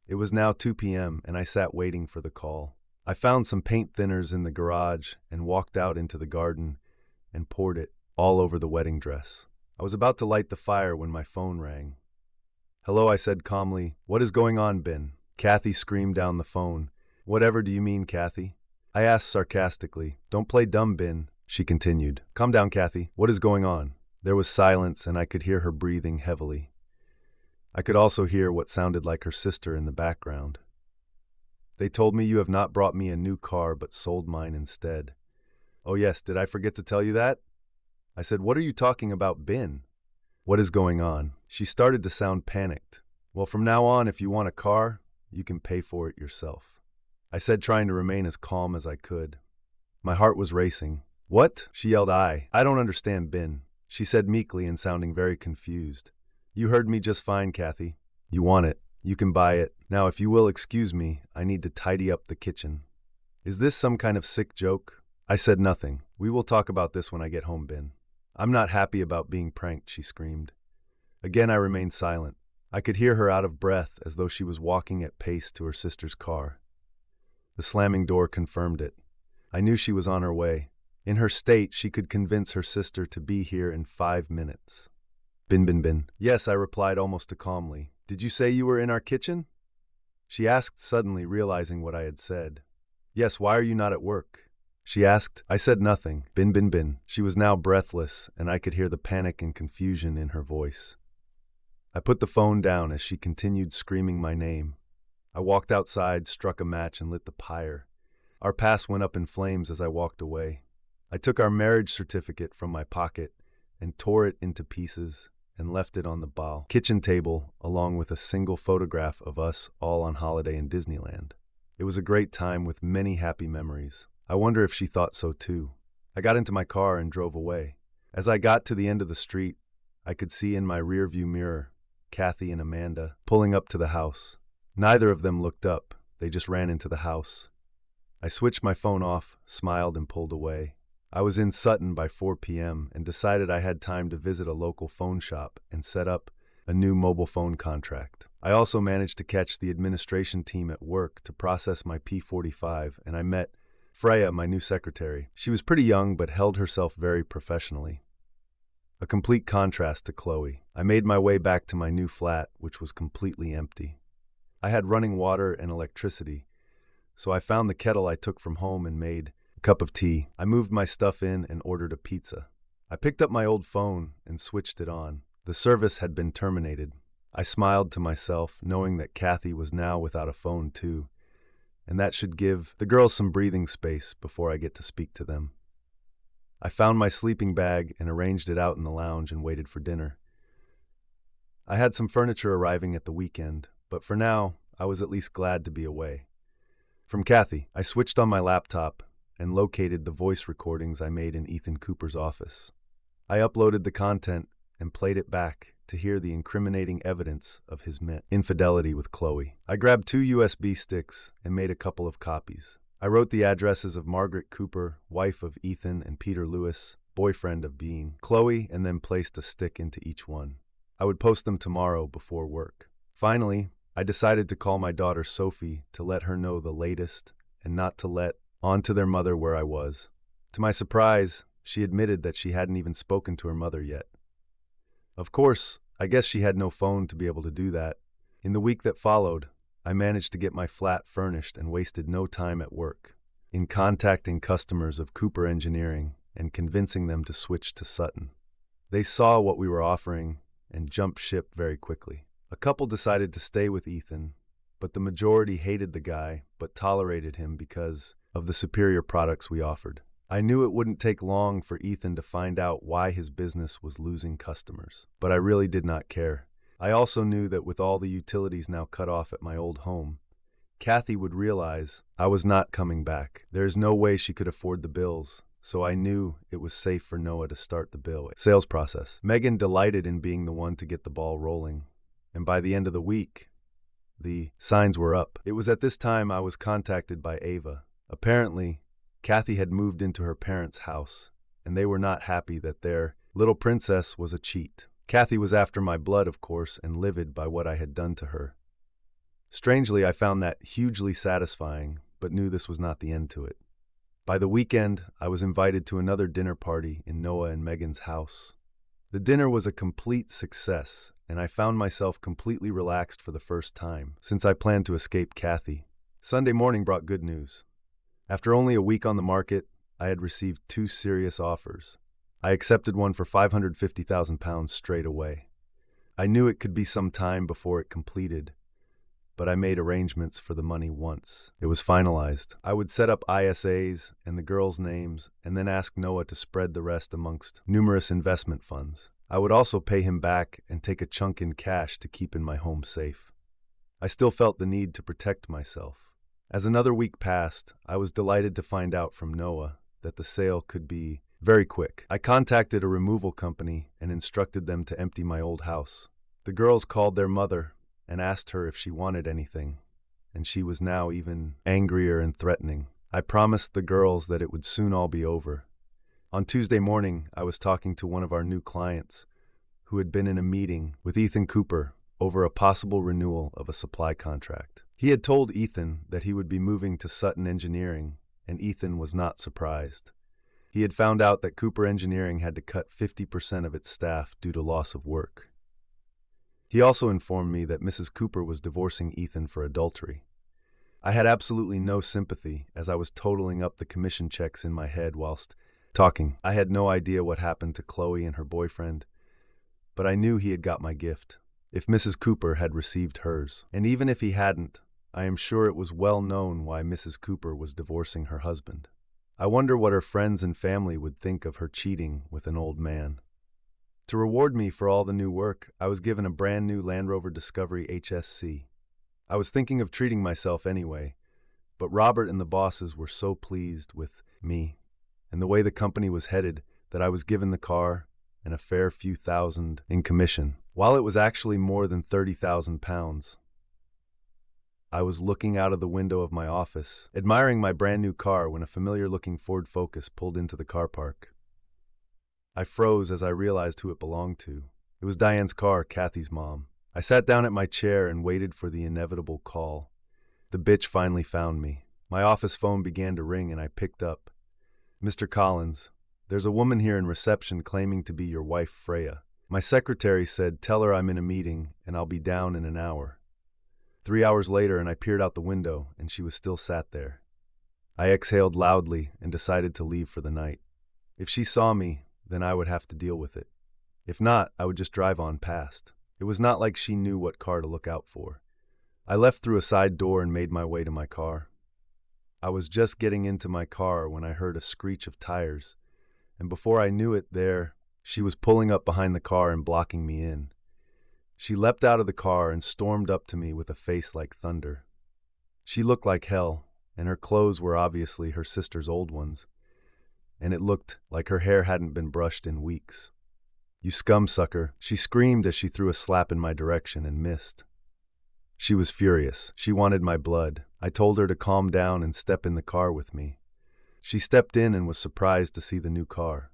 [SPEAKER 1] It was now 2 p.m., and I sat waiting for the call. I found some paint thinners in the garage and walked out into the garden and poured it all over the wedding dress. I was about to light the fire when my phone rang. "Hello," I said calmly. "What is going on, Ben?" Kathy screamed down the phone. "Whatever do you mean, Kathy?" I asked sarcastically. "Don't play dumb, Ben," she continued. "Calm down, Kathy. What is going on?" There was silence, and I could hear her breathing heavily. I could also hear what sounded like her sister in the background. "They told me you have not brought me a new car but sold mine instead." "Oh yes, did I forget to tell you that?" I said, "What are you talking about, Ben? What is going on?" She started to sound panicked. "Well, from now on, if you want a car, you can pay for it yourself," I said, trying to remain as calm as I could. My heart was racing. "What?" she yelled. I don't understand, Ben," she said meekly and sounding very confused. "You heard me just fine, Kathy. You want it. You can buy it. Now, if you will excuse me, I need to tidy up the kitchen." "Is this some kind of sick joke?" I said nothing. "We will talk about this when I get home, Ben." "I'm not happy about being pranked," she screamed. Again I remained silent. I could hear her out of breath, as though she was walking at pace to her sister's car. The slamming door confirmed it. I knew she was on her way. In her state, she could convince her sister to be here in 5 minutes. Bin. "Yes," I replied almost calmly. "Did you say you were in our kitchen?" She asked suddenly, realizing what I had said. "Yes, why are you not at work?" she asked. I said nothing. Bin. She was now breathless, and I could hear the panic and confusion in her voice. I put the phone down as she continued screaming my name. I walked outside, struck a match, and lit the pyre. Our past went up in flames as I walked away. I took our marriage certificate from my pocket and tore it into pieces and left it on the kitchen table, along with a single photograph of us all on holiday in Disneyland. It was a great time with many happy memories. I wonder if she thought so too. I got into my car and drove away. As I got to the end of the street, I could see in my rearview mirror Kathy and Amanda pulling up to the house. Neither of them looked up. They just ran into the house. I switched my phone off, smiled, and pulled away. I was in Sutton by 4 p.m. and decided I had time to visit a local phone shop and set up a new mobile phone contract. I also managed to catch the administration team at work to process my P45, and I met Freya, my new secretary. She was pretty young but held herself very professionally. A complete contrast to Chloe. I made my way back to my new flat, which was completely empty. I had running water and electricity, so I found the kettle I took from home and made a cup of tea. I moved my stuff in and ordered a pizza. I picked up my old phone and switched it on. The service had been terminated. I smiled to myself, knowing that Kathy was now without a phone too, and that should give the girls some breathing space before I get to speak to them. I found my sleeping bag and arranged it out in the lounge and waited for dinner. I had some furniture arriving at the weekend, but for now, I was at least glad to be away. From Kathy, I switched on my laptop and located the voice recordings I made in Ethan Cooper's office. I uploaded the content and played it back to hear the incriminating evidence of his infidelity with Chloe. I grabbed 2 USB sticks and made a couple of copies. I wrote the addresses of Margaret Cooper, wife of Ethan, and Peter Lewis, boyfriend of Chloe, and then placed a stick into each one. I would post them tomorrow before work. Finally, I decided to call my daughter Sophie to let her know the latest and not to let on to their mother where I was. To my surprise, she admitted that she hadn't even spoken to her mother yet. Of course, I guess she had no phone to be able to do that. In the week that followed, I managed to get my flat furnished and wasted no time at work in contacting customers of Cooper Engineering and convincing them to switch to Sutton. They saw what we were offering and jumped ship very quickly. A couple decided to stay with Ethan, but the majority hated the guy but tolerated him because of the superior products we offered. I knew it wouldn't take long for Ethan to find out why his business was losing customers, but I really did not care. I also knew that with all the utilities now cut off at my old home, Kathy would realize I was not coming back. There is no way she could afford the bills, so I knew it was safe for Noah to start the sales process. Megan delighted in being the one to get the ball rolling, and by the end of the week, the signs were up. It was at this time I was contacted by Ava. Apparently, Kathy had moved into her parents' house, and they were not happy that their little princess was a cheat. Kathy was after my blood, of course, and livid by what I had done to her. Strangely, I found that hugely satisfying, but knew this was not the end to it. By the weekend, I was invited to another dinner party in Noah and Megan's house. The dinner was a complete success, and I found myself completely relaxed for the first time, since I planned to escape Kathy. Sunday morning brought good news. After only a week on the market, I had received 2 serious offers. I accepted one for £550,000 straight away. I knew it could be some time before it completed, but I made arrangements for the money once it was finalized. I would set up ISAs and the girls' names and then ask Noah to spread the rest amongst numerous investment funds. I would also pay him back and take a chunk in cash to keep in my home safe. I still felt the need to protect myself. As another week passed, I was delighted to find out from Noah that the sale could be very quick. I contacted a removal company and instructed them to empty my old house. The girls called their mother and asked her if she wanted anything, and she was now even angrier and threatening. I promised the girls that it would soon all be over. On Tuesday morning, I was talking to one of our new clients who had been in a meeting with Ethan Cooper over a possible renewal of a supply contract. He had told Ethan that he would be moving to Sutton Engineering, and Ethan was not surprised. He had found out that Cooper Engineering had to cut 50% of its staff due to loss of work. He also informed me that Mrs. Cooper was divorcing Ethan for adultery. I had absolutely no sympathy as I was totaling up the commission checks in my head whilst talking. I had no idea what happened to Chloe and her boyfriend, but I knew he had got my gift, if Mrs. Cooper had received hers. And even if he hadn't, I am sure it was well known why Mrs. Cooper was divorcing her husband. I wonder what her friends and family would think of her cheating with an old man. To reward me for all the new work, I was given a brand new Land Rover Discovery HSC. I was thinking of treating myself anyway, but Robert and the bosses were so pleased with me and the way the company was headed that I was given the car and a fair few thousand in commission. While it was actually more than £30,000, I was looking out of the window of my office, admiring my brand new car when a familiar-looking Ford Focus pulled into the car park. I froze as I realized who it belonged to. It was Diane's car, Kathy's mom. I sat down at my chair and waited for the inevitable call. The bitch finally found me. My office phone began to ring and I picked up. "Mr. Collins, there's a woman here in reception claiming to be your wife, Freya. My secretary said, tell her I'm in a meeting and I'll be down in an hour." 3 hours later and I peered out the window and she was still sat there. I exhaled loudly and decided to leave for the night. If she saw me, then I would have to deal with it. If not, I would just drive on past. It was not like she knew what car to look out for. I left through a side door and made my way to my car. I was just getting into my car when I heard a screech of tires, and before I knew it, she was pulling up behind the car and blocking me in. She leapt out of the car and stormed up to me with a face like thunder. She looked like hell, and her clothes were obviously her sister's old ones, and it looked like her hair hadn't been brushed in weeks. "You scum-sucker," she screamed as she threw a slap in my direction and missed. She was furious. She wanted my blood. I told her to calm down and step in the car with me. She stepped in and was surprised to see the new car.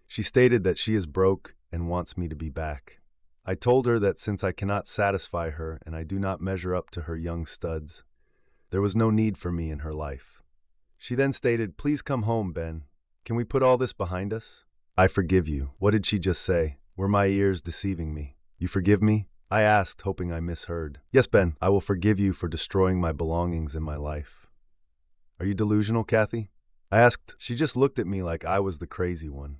[SPEAKER 1] She stated that she is broke and wants me to be back. I told her that since I cannot satisfy her and I do not measure up to her young studs, there was no need for me in her life. She then stated, "Please come home, Ben. Can we put all this behind us?" "I forgive you." What did she just say? Were my ears deceiving me? "You forgive me?" I asked, hoping I misheard. "Yes, Ben, I will forgive you for destroying my belongings in my life." "Are you delusional, Kathy?" I asked. She just looked at me like I was the crazy one.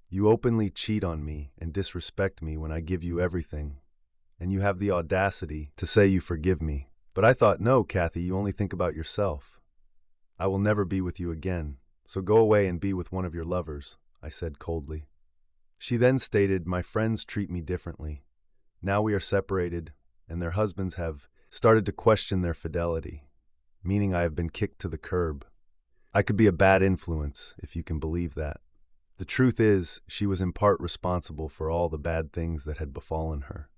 [SPEAKER 1] "You openly cheat on me and disrespect me when I give you everything, and you have the audacity to say you forgive me. But I thought, no, Kathy, you only think about yourself. I will never be with you again, so go away and be with one of your lovers," I said coldly. She then stated, "My friends treat me differently. Now we are separated, and their husbands have started to question their fidelity, meaning I have been kicked to the curb. I could be a bad influence, if you can believe that." The truth is, she was in part responsible for all the bad things that had befallen her.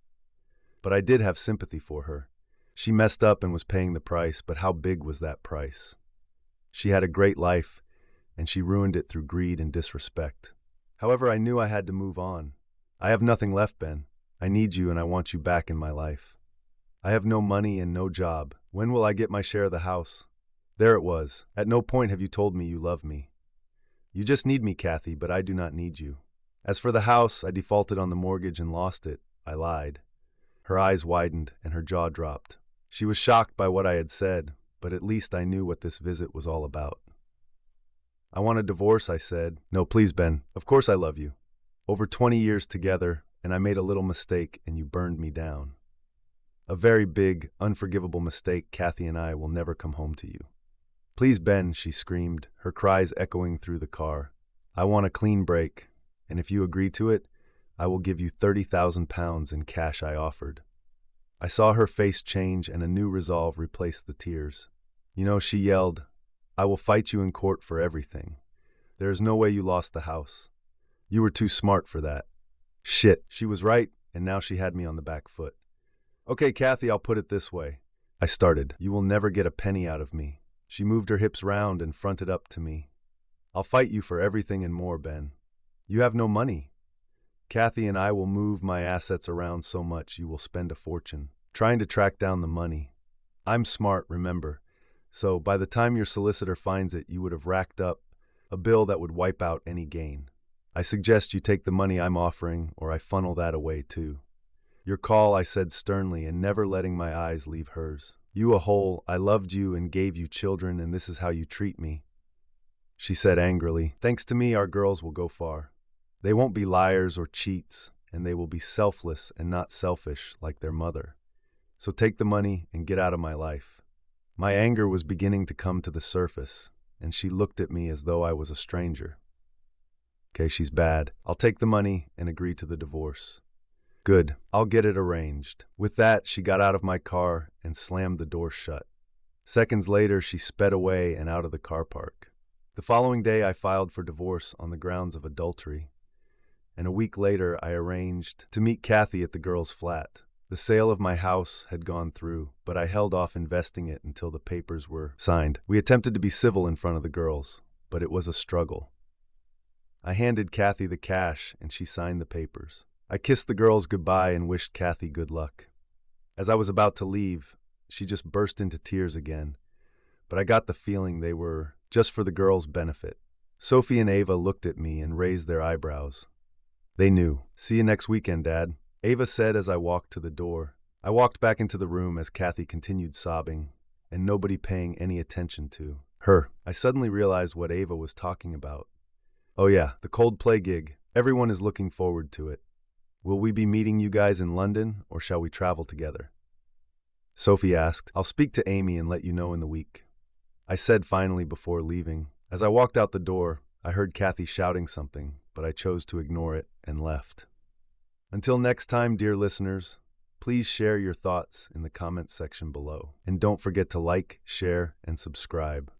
[SPEAKER 1] But I did have sympathy for her. She messed up and was paying the price, but how big was that price? She had a great life, and she ruined it through greed and disrespect. However, I knew I had to move on. "I have nothing left, Ben. I need you and I want you back in my life." I have no money and no job. When will I get my share of the house? There it was. At no point have you told me you love me. You just need me, Kathy, but I do not need you. As for the house, I defaulted on the mortgage and lost it. I lied. Her eyes widened and her jaw dropped. She was shocked by what I had said, but at least I knew what this visit was all about. I want a divorce, I said. No, please, Ben. Of course I love you. Over 20 years together, and I made a little mistake and you burned me down. A very big, unforgivable mistake. Kathy and I will never come home to you. Please, Ben, she screamed, her cries echoing through the car. I want a clean break, and if you agree to it, I will give you 30,000 pounds in cash, I offered. I saw her face change and a new resolve replaced the tears. You know, she yelled, I will fight you in court for everything. There is no way you lost the house. You were too smart for that. Shit, she was right, and now she had me on the back foot. Okay, Kathy, I'll put it this way. I started. You will never get a penny out of me. She moved her hips round and fronted up to me. I'll fight you for everything and more, Ben. You have no money. Kathy and I will move my assets around so much you will spend a fortune trying to track down the money. I'm smart, remember, so by the time your solicitor finds it, you would have racked up a bill that would wipe out any gain. I suggest you take the money I'm offering, or I funnel that away too. Your call, I said sternly, and never letting my eyes leave hers. You a hole, I loved you and gave you children, and this is how you treat me. She said angrily, thanks to me, our girls will go far. They won't be liars or cheats, and they will be selfless and not selfish like their mother. So take the money and get out of my life. My anger was beginning to come to the surface, and she looked at me as though I was a stranger. Okay, she's bad. I'll take the money and agree to the divorce. Good, I'll get it arranged. With that, she got out of my car and slammed the door shut. Seconds later, she sped away and out of the car park. The following day, I filed for divorce on the grounds of adultery. And a week later, I arranged to meet Kathy at the girls' flat. The sale of my house had gone through, but I held off investing it until the papers were signed. We attempted to be civil in front of the girls, but it was a struggle. I handed Kathy the cash, and she signed the papers. I kissed the girls goodbye and wished Kathy good luck. As I was about to leave, she just burst into tears again, but I got the feeling they were just for the girls' benefit. Sophie and Ava looked at me and raised their eyebrows. They knew. See you next weekend, Dad, Ava said as I walked to the door. I walked back into the room as Kathy continued sobbing, and nobody paying any attention to her. I suddenly realized what Ava was talking about. Oh yeah, the Coldplay gig. Everyone is looking forward to it. Will we be meeting you guys in London, or shall we travel together? Sophie asked. I'll speak to Amy and let you know in the week, I said finally before leaving. As I walked out the door, I heard Kathy shouting something, but I chose to ignore it and left. Until next time, dear listeners, please share your thoughts in the comments section below. And don't forget to like, share, and subscribe.